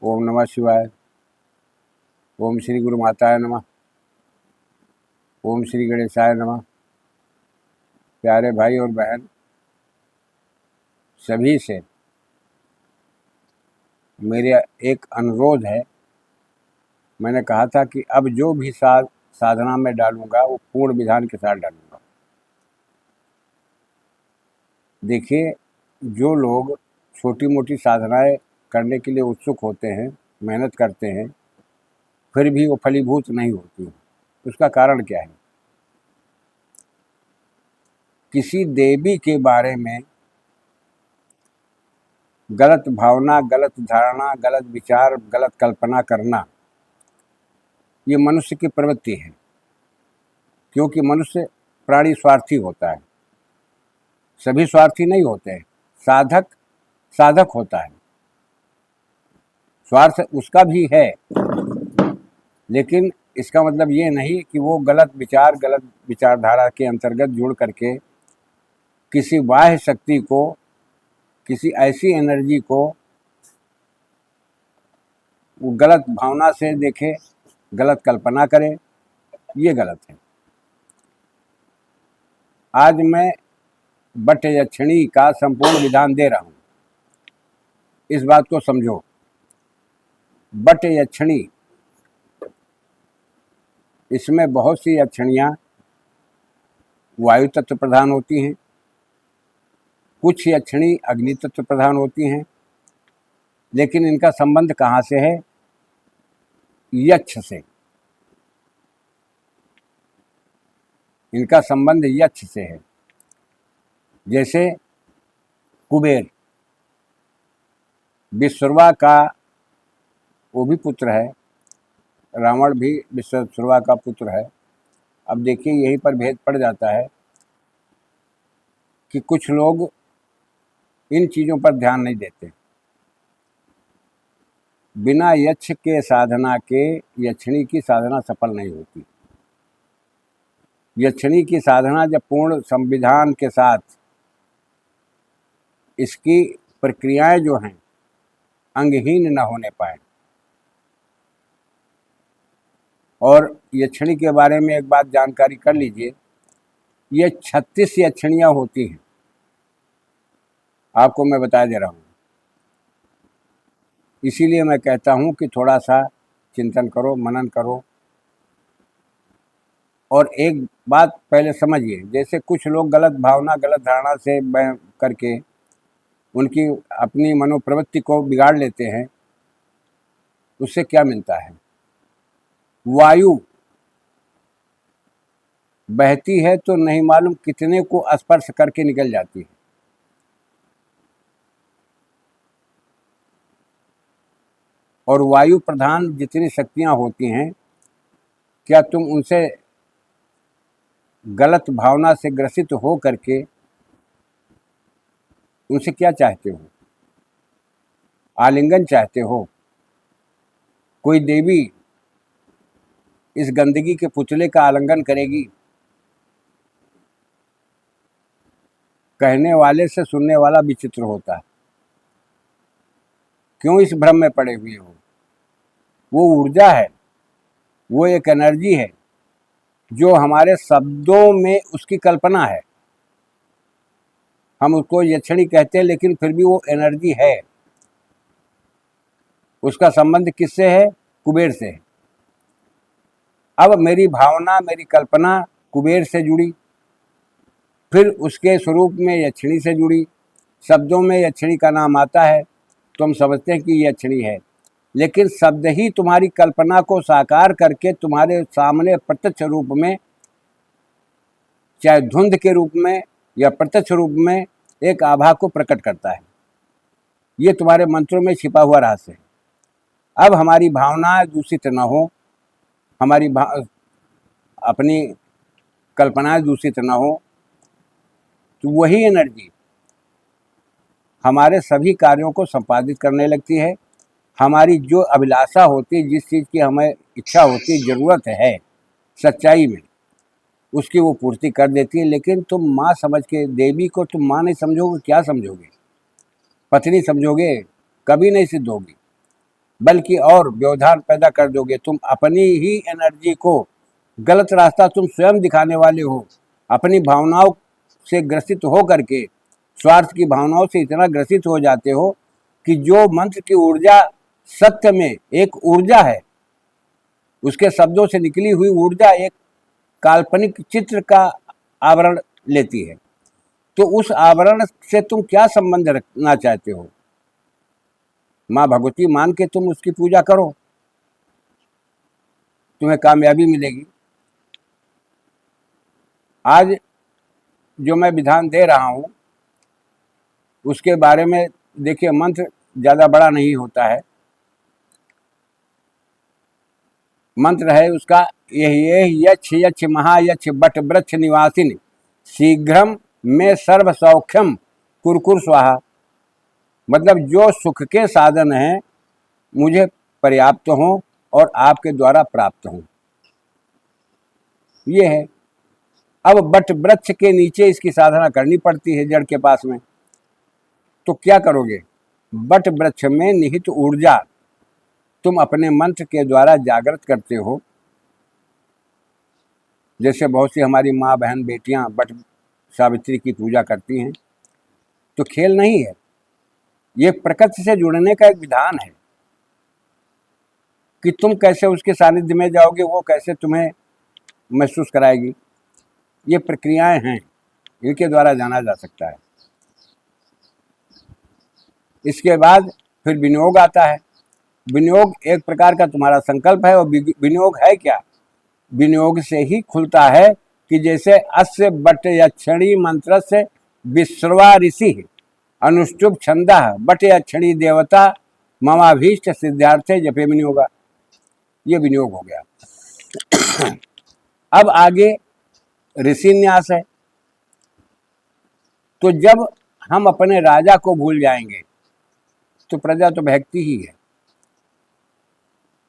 ओम नमः शिवाय। ओम श्री गुरु माताय नमः। ओम श्री गणेशाय नमः। प्यारे भाई और बहन, सभी से मेरा एक अनुरोध है। मैंने कहा था कि अब जो भी साधना में डालूंगा वो पूर्ण विधान के साथ डालूंगा। देखिए, जो लोग छोटी मोटी साधनाएं करने के लिए उत्सुक होते हैं, मेहनत करते हैं, फिर भी वो फलीभूत नहीं होती, उसका कारण क्या है? किसी देवी के बारे में गलत भावना, गलत धारणा, गलत विचार, गलत कल्पना करना, ये मनुष्य की प्रवृत्ति है। क्योंकि मनुष्य प्राणी स्वार्थी होता है। सभी स्वार्थी नहीं होते हैं। साधक होता है। स्वार्थ उसका भी है, लेकिन इसका मतलब ये नहीं कि वो गलत विचारधारा के अंतर्गत जुड़ करके किसी बाह्य शक्ति को, किसी ऐसी एनर्जी को वो गलत भावना से देखे, गलत कल्पना करे। ये गलत है। आज मैं बट यक्षिणी का संपूर्ण विधान दे रहा हूं। इस बात को समझो। बट यक्षिणी, इसमें बहुत सी यक्षिणियाँ वायु तत्व प्रधान होती हैं, कुछ यक्षिणी अग्नि तत्व प्रधान होती हैं। लेकिन इनका संबंध कहाँ से है? यक्ष से। इनका संबंध यक्ष से है। जैसे कुबेर विश्ववा का वो भी पुत्र है, रावण भी विश्ववा का पुत्र है। अब देखिए, यहीं पर भेद पड़ जाता है कि कुछ लोग इन चीज़ों पर ध्यान नहीं देते। बिना यक्ष के साधना के यक्षिणी की साधना सफल नहीं होती। यक्षिणी की साधना जब पूर्ण संविधान के साथ इसकी प्रक्रियाएं जो हैं अंगहीन न होने पाए। और यक्षिणी के बारे में एक बात जानकारी कर लीजिए, ये 36 यक्षिणियाँ होती हैं। आपको मैं बता दे रहा हूँ। इसीलिए मैं कहता हूँ कि थोड़ा सा चिंतन करो, मनन करो। और एक बात पहले समझिए, जैसे कुछ लोग गलत भावना, गलत धारणा से करके उनकी अपनी मनोप्रवृत्ति को बिगाड़ लेते हैं। उससे क्या मिलता है? वायु बहती है तो नहीं मालूम कितने को स्पर्श करके निकल जाती है। और वायु प्रधान जितनी शक्तियां होती हैं, क्या तुम उनसे गलत भावना से ग्रसित हो करके उनसे क्या चाहते हो? आलिंगन चाहते हो? कोई देवी इस गंदगी के पुतले का आलिंगन करेगी? कहने वाले से सुनने वाला विचित्र होता है। क्यों इस भ्रम में पड़े हुए हो? वो ऊर्जा है, वो एक एनर्जी है जो हमारे शब्दों में उसकी कल्पना है। हम उसको यक्षिणी कहते हैं, लेकिन फिर भी वो एनर्जी है। उसका संबंध किससे है? कुबेर से है। अब मेरी भावना, मेरी कल्पना कुबेर से जुड़ी, फिर उसके स्वरूप में यक्षिणी से जुड़ी। शब्दों में यक्षिणी का नाम आता है तो हम समझते हैं कि यक्षिणी है, लेकिन शब्द ही तुम्हारी कल्पना को साकार करके तुम्हारे सामने प्रत्यक्ष रूप में, चाहे धुंध के रूप में या प्रत्यक्ष रूप में, एक आभा को प्रकट करता है। ये तुम्हारे मंत्रों में छिपा हुआ रहस्य है। अब हमारी भावनाएं दूषित न हो, हमारी अपनी कल्पनाएं दूषित न हो, तो वही एनर्जी हमारे सभी कार्यों को संपादित करने लगती है। हमारी जो अभिलाषा होती है, जिस चीज़ की हमें इच्छा होती है, ज़रूरत है सच्चाई में, उसकी वो पूर्ति कर देती है। लेकिन तुम माँ समझ के देवी को तुम माँ नहीं समझोगे, क्या समझोगे? पत्नी समझोगे? कभी नहीं सिद्ध होगी। बल्कि और व्यवधान पैदा कर दोगे। तुम अपनी ही एनर्जी को गलत रास्ता तुम स्वयं दिखाने वाले हो। अपनी भावनाओं से ग्रसित हो करके, स्वार्थ की भावनाओं से इतना ग्रसित हो जाते हो कि जो मंत्र की ऊर्जा सत्य में एक ऊर्जा है, उसके शब्दों से निकली हुई ऊर्जा एक काल्पनिक चित्र का आवरण लेती है। तो उस आवरण से तुम क्या संबंध रखना चाहते हो? माँ भगवती मान के तुम उसकी पूजा करो, तुम्हें कामयाबी मिलेगी। आज जो मैं विधान दे रहा हूँ उसके बारे में देखिए, मंत्र ज़्यादा बड़ा नहीं होता है। मंत्र है उसका, यही यक्ष यक्ष महायक्ष बट वृक्ष निवासिन शीघ्रम में सर्व सौख्यम कुरकुर स्वाहा। मतलब जो सुख के साधन हैं मुझे पर्याप्त हों और आपके द्वारा प्राप्त हों, ये है। अब बट वृक्ष के नीचे इसकी साधना करनी पड़ती है, जड़ के पास में। तो क्या करोगे? बट वृक्ष में निहित ऊर्जा तुम अपने मंत्र के द्वारा जागृत करते हो। जैसे बहुत सी हमारी माँ बहन बेटियां बट सावित्री की पूजा करती हैं। तो खेल नहीं है, ये प्रकृति से जुड़ने का एक विधान है कि तुम कैसे उसके सानिध्य में जाओगे, वो कैसे तुम्हें महसूस कराएगी। ये प्रक्रियाएं हैं, इनके द्वारा जाना जा सकता है। इसके बाद फिर विनियोग आता है। विनियोग एक प्रकार का तुम्हारा संकल्प है। और विनियोग है क्या? विनियोग से ही खुलता है कि जैसे अस्य बट यक्षणी मंत्र से विश्रवा ऋषि अनुष्टुप छंद बट यक्षणी देवता ममाभीष्ट सिद्धार्थे जपे विनियोगा। ये विनियोग हो गया। अब आगे ऋषि न्यास है। तो जब हम अपने राजा को भूल जाएंगे तो प्रजा तो बहकती ही है।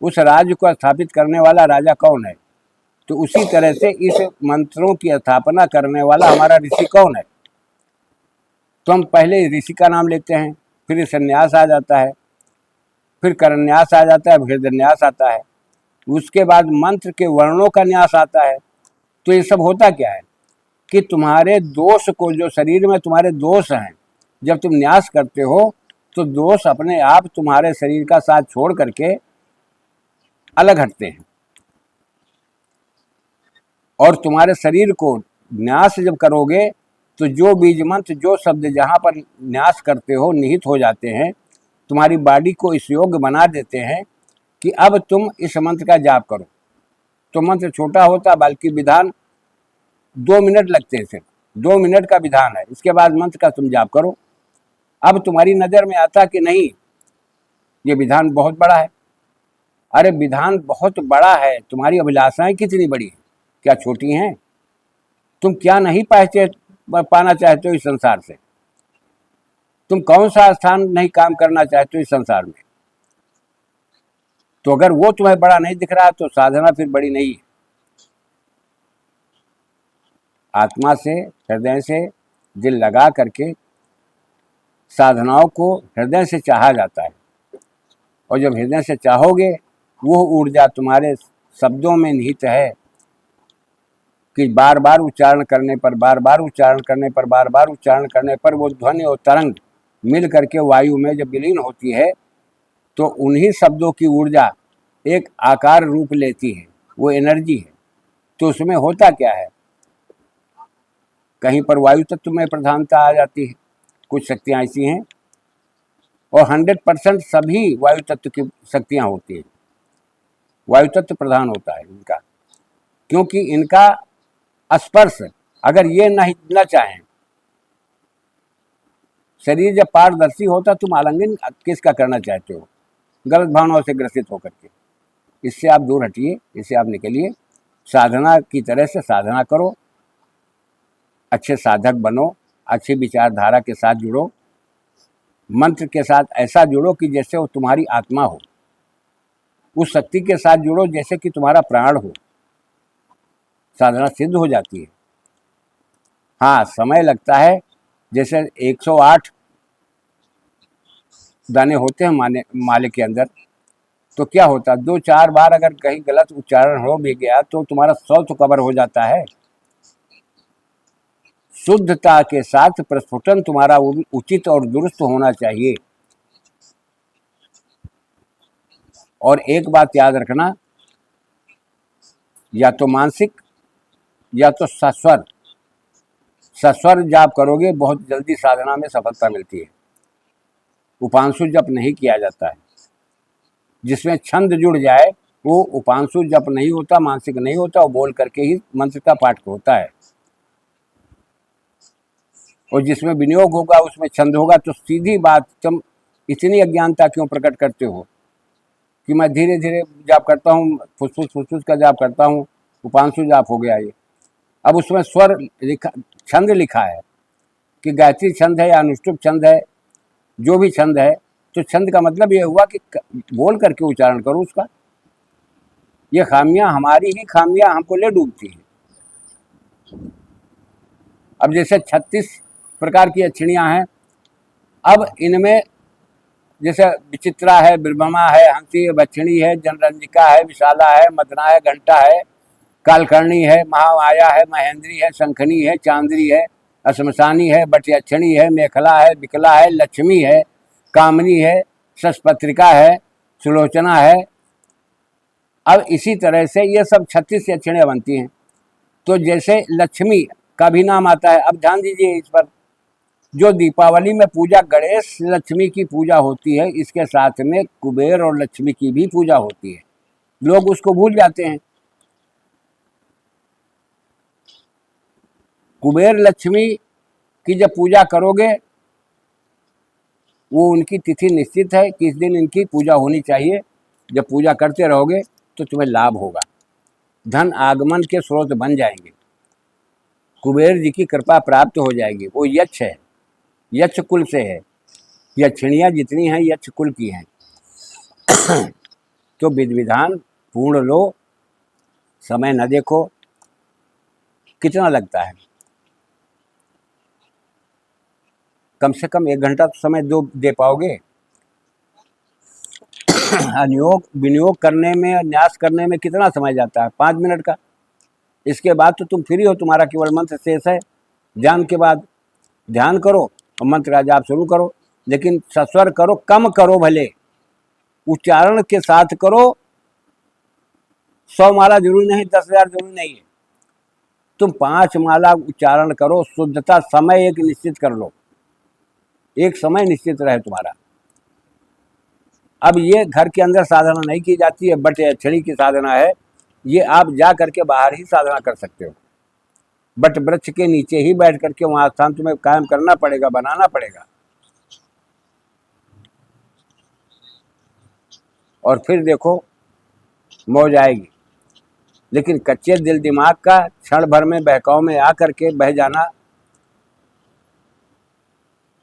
उस राज्य को स्थापित करने वाला राजा कौन है? तो उसी तरह से इस मंत्रों की स्थापना करने वाला हमारा ऋषि कौन है? तो हम पहले ऋषि का नाम लेते हैं, फिर संन्यास आ जाता है, फिर करन्यास आ जाता है, भेदन्यास आता है, उसके बाद मंत्र के वर्णों का न्यास आता है। तो ये सब होता क्या है कि तुम्हारे दोष को, जो शरीर में तुम्हारे दोष हैं, जब तुम न्यास करते हो तो दोष अपने आप तुम्हारे शरीर का साथ छोड़ करके अलग हटते हैं। और तुम्हारे शरीर को न्यास जब करोगे तो जो बीज मंत्र, जो शब्द जहाँ पर न्यास करते हो निहित हो जाते हैं, तुम्हारी बॉडी को इस योग्य बना देते हैं कि अब तुम इस मंत्र का जाप करो। तो मंत्र छोटा होता, बल्कि विधान 2 मिनट लगते हैं, सिर्फ 2 मिनट का विधान है। इसके बाद मंत्र का तुम जाप करो। अब तुम्हारी नज़र में आता कि नहीं, ये विधान बहुत बड़ा है। अरे विधान बहुत बड़ा है, तुम्हारी अभिलाषाएं कितनी बड़ी हैं, क्या छोटी हैं? तुम क्या नहीं पाना चाहते हो इस संसार से? तुम कौन सा स्थान नहीं काम करना चाहते हो इस संसार में? तो अगर वो तुम्हें बड़ा नहीं दिख रहा तो साधना फिर बड़ी नहीं है। आत्मा से, हृदय से दिल लगा करके साधनाओं को हृदय से चाहा जाता है। और जब हृदय से चाहोगे, वो ऊर्जा तुम्हारे शब्दों में निहित है कि बार बार उच्चारण करने पर, बार बार उच्चारण करने पर, बार बार उच्चारण करने पर वो ध्वनि और तरंग मिल करके वायु में जब विलीन होती है तो उन्हीं शब्दों की ऊर्जा एक आकार रूप लेती है, वो एनर्जी है। तो उसमें होता क्या है, कहीं पर वायु तत्व में प्रधानता आ जाती है, कुछ शक्तियाँ ऐसी हैं, और 100% सभी वायु तत्व की शक्तियाँ होती हैं। वायु तत्व प्रधान होता है इनका, क्योंकि इनका स्पर्श अगर ये नहीं न चाहें, शरीर जब पारदर्शी होता तुम आलिंगन किसका करना चाहते हो? गलत भावनाओं से ग्रसित होकर के। इससे आप दूर हटिए, इससे आप निकलिए, साधना की तरह से साधना करो, अच्छे साधक बनो, अच्छी विचारधारा के साथ जुड़ो, मंत्र के साथ ऐसा जुड़ो कि जैसे वो तुम्हारी आत्मा हो, उस शक्ति के साथ जुड़ो जैसे कि तुम्हारा प्राण हो। साधना सिद्ध हो जाती है। हाँ, समय लगता है। जैसे 108 दाने होते हैं माले के अंदर, तो क्या होता, 2-4 बार अगर कहीं गलत उच्चारण हो भी गया तो तुम्हारा 100 तो कवर हो जाता है। शुद्धता के साथ प्रस्फुटन तुम्हारा उचित और दुरुस्त होना चाहिए। और एक बात याद रखना, या तो मानसिक या तो सस्वर। सस्वर जाप करोगे बहुत जल्दी साधना में सफलता मिलती है। उपांशु जप नहीं किया जाता है। जिसमें छंद जुड़ जाए वो उपांशु जप नहीं होता, मानसिक नहीं होता, वो बोल करके ही मंत्र का पाठ होता है। और जिसमें विनियोग होगा उसमें छंद होगा। तो सीधी बात, तुम इतनी अज्ञानता क्यों प्रकट करते हो कि मैं धीरे धीरे जाप करता हूँ, फुसफुस का जाप करता हूँ, उपांशु जाप हो गया ये। अब उसमें स्वर लिखा, छंद लिखा है कि गायत्री छंद है या अनुष्टुप छंद है, जो भी छंद है, तो छंद का मतलब ये हुआ कि बोल करके उच्चारण करो उसका। ये खामियां, हमारी ही खामियां हमको ले डूबती हैं। अब जैसे 36 प्रकार की अक्षिणियां हैं, अब इनमें जैसे विचित्रा है, बिरबमा है, हंसी है, बक्षिणी है, जनरंजिका है, विशाला है, मदना है, घंटा है, कालकर्णी है, महामाया है, महेंद्री है, शंखनी है, चांद्री है, असमसानी है, बटयक्षणी है, मेखला है, विकला है, लक्ष्मी है, कामनी है, सस्पत्रिका है, सुलोचना है। अब इसी तरह से ये सब 36 अक्षिणियां बनती हैं। तो जैसे लक्ष्मी का भी नाम आता है। अब ध्यान दीजिए इस पर, जो दीपावली में पूजा गणेश लक्ष्मी की पूजा होती है, इसके साथ में कुबेर और लक्ष्मी की भी पूजा होती है। लोग उसको भूल जाते हैं। कुबेर लक्ष्मी की जब पूजा करोगे, वो उनकी तिथि निश्चित है कि इस दिन इनकी पूजा होनी चाहिए। जब पूजा करते रहोगे तो तुम्हें लाभ होगा, धन आगमन के स्रोत बन जाएंगे, कुबेर जी की कृपा प्राप्त हो जाएगी। वो यक्ष है, यक्ष कुल से है। यक्षिणियाँ जितनी हैं यक्ष कुल की हैं। तो विधि विधान पूर्ण लो, समय न देखो। कितना लगता है? कम से कम 1 घंटा तो समय दे पाओगे। अनुयोग विनियोग करने में, न्यास करने में कितना समय जाता है? 5 मिनट का। इसके बाद तो तुम फ्री हो, तुम्हारा केवल मंत्र शेष है। ध्यान के बाद ध्यान करो और मंत्र का जाप शुरू करो, लेकिन सस्वर करो, कम करो, भले उच्चारण के साथ करो। 100 माला जरूरी नहीं, 10,000 जरूरी नहीं है। तुम 5 माला उच्चारण करो, शुद्धता। समय एक निश्चित कर लो, एक समय निश्चित रहे तुम्हारा। अब ये घर के अंदर साधना नहीं की जाती है, बट अक्षणी की साधना है। ये आप जा करके बाहर ही साधना कर सकते हो। बट वृक्ष के नीचे ही बैठ करके वहां स्थान तुम्हें कायम करना पड़ेगा, बनाना पड़ेगा। और फिर देखो मौज आएगी। लेकिन कच्चे दिल दिमाग का क्षण भर में बहकाव में आकर के बह जाना,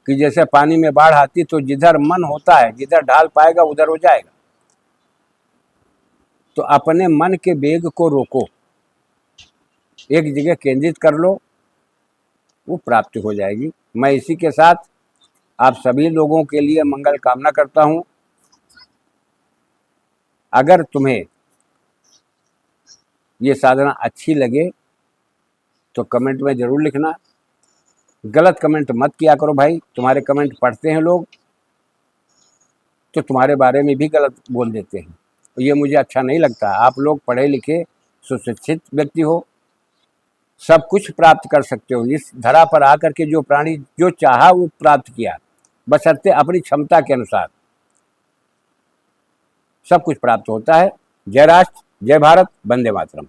कि जैसे पानी में बाढ़ आती तो जिधर मन होता है, जिधर ढाल पाएगा उधर हो जाएगा। तो अपने मन के वेग को रोको, एक जगह केंद्रित कर लो, वो प्राप्ति हो जाएगी। मैं इसी के साथ आप सभी लोगों के लिए मंगल कामना करता हूं। अगर तुम्हें ये साधना अच्छी लगे तो कमेंट में जरूर लिखना। गलत कमेंट मत किया करो भाई, तुम्हारे कमेंट पढ़ते हैं लोग तो तुम्हारे बारे में भी गलत बोल देते हैं, तो ये मुझे अच्छा नहीं लगता। आप लोग पढ़े लिखे सुशिक्षित व्यक्ति हो, सब कुछ प्राप्त कर सकते हो। इस धरा पर आकर के जो प्राणी जो चाहा वो प्राप्त किया, बशर्ते अपनी क्षमता के अनुसार सब कुछ प्राप्त होता है। जय राष्ट्र, जय भारत, वंदे मातरम।